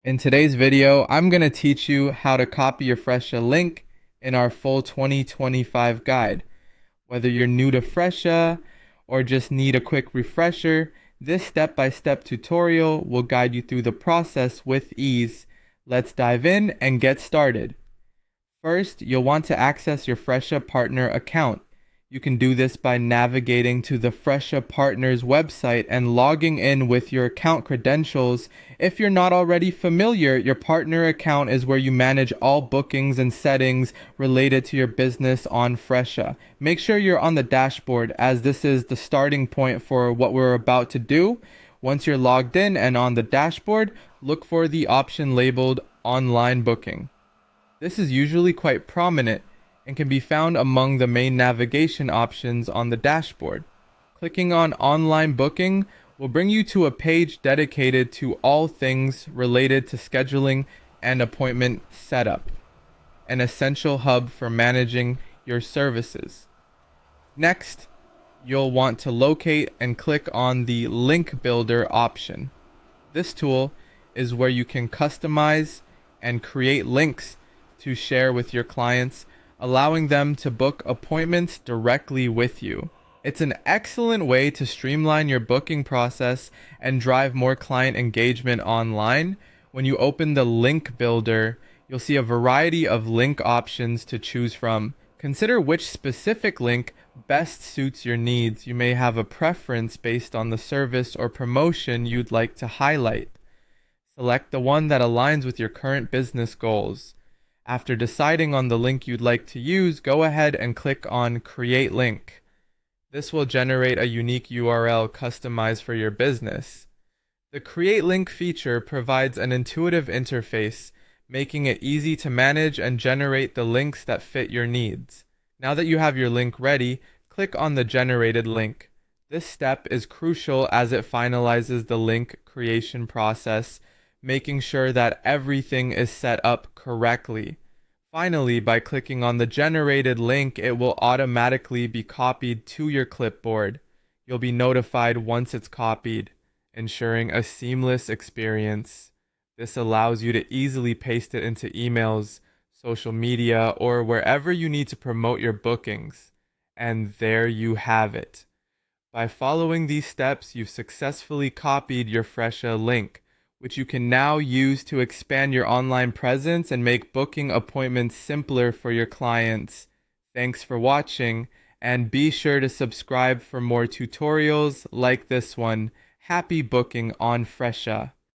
In today's video, I'm going to teach you how to copy your Fresha link in our full 2025 guide. Whether you're new to Fresha or just need a quick refresher, this step-by-step tutorial will guide you through the process with ease. Let's dive in and get started. First, you'll want to access your Fresha Partner account. You can do this by navigating to the Fresha Partners website and logging in with your account credentials. If you're not already familiar, your partner account is where you manage all bookings and settings related to your business on Fresha. Make sure you're on the dashboard, as this is the starting point for what we're about to do. Once you're logged in and on the dashboard, look for the option labeled Online Booking. This is usually quite prominent and can be found among the main navigation options on the dashboard. Clicking on Online Booking will bring you to a page dedicated to all things related to scheduling and appointment setup, an essential hub for managing your services. Next, you'll want to locate and click on the Link Builder option. This tool is where you can customize and create links to share with your clients, allowing them to book appointments directly with you. It's an excellent way to streamline your booking process and drive more client engagement online. When you open the link builder, you'll see a variety of link options to choose from. Consider which specific link best suits your needs. You may have a preference based on the service or promotion you'd like to highlight. Select the one that aligns with your current business goals. After deciding on the link you'd like to use, go ahead and click on Create Link. This will generate a unique URL customized for your business. The Create Link feature provides an intuitive interface, making it easy to manage and generate the links that fit your needs. Now that you have your link ready, click on the generated link. This step is crucial as it finalizes the link creation process, making sure that everything is set up correctly. Finally, by clicking on the generated link, it will automatically be copied to your clipboard. You'll be notified once it's copied, ensuring a seamless experience. This allows you to easily paste it into emails, social media, or wherever you need to promote your bookings. And there you have it. By following these steps, you've successfully copied your Fresha link, which you can now use to expand your online presence and make booking appointments simpler for your clients. Thanks for watching, and be sure to subscribe for more tutorials like this one. Happy booking on Fresha.